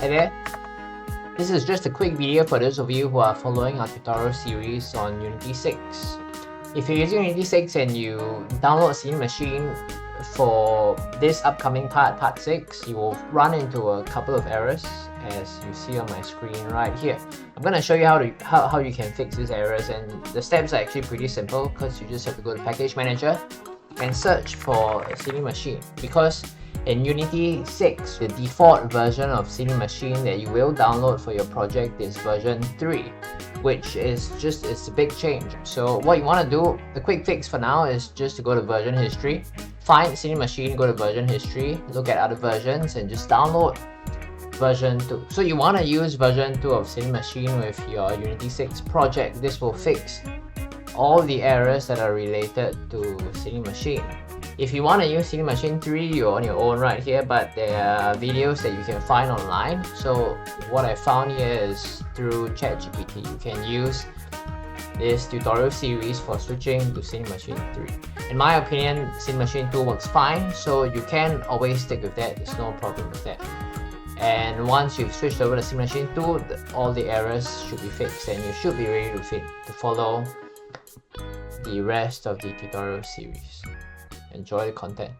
Hey there, this is just a quick video for those of you who are following our tutorial series on Unity 6. If you're using Unity 6 and you download Cinemachine for this upcoming part 6, you will run into a couple of errors as you see on my screen right here. I'm going to show you how you can fix these errors, and the steps are actually pretty simple because you just have to go to Package Manager and search for Cinemachine, because in Unity 6, the default version of Cinemachine that you will download for your project is version 3, which is it's a big change. So what you want to do, the quick fix for now, is just to go to version history, find Cinemachine, go to version history, look at other versions, and just download version 2. So you want to use version 2 of Cinemachine with your Unity 6 project. This will fix all the errors that are related to Cinemachine. If you want to use Cinemachine 3, you're on your own right here, but there are videos that you can find online. So what I found here is through ChatGPT. You can use this tutorial series for switching to Cinemachine 3. In my opinion, Cinemachine 2 works fine, so you can always stick with that. There's no problem with that. And once you've switched over to Cinemachine 2, all the errors should be fixed, and you should be ready to follow the rest of the tutorial series. Enjoy the content.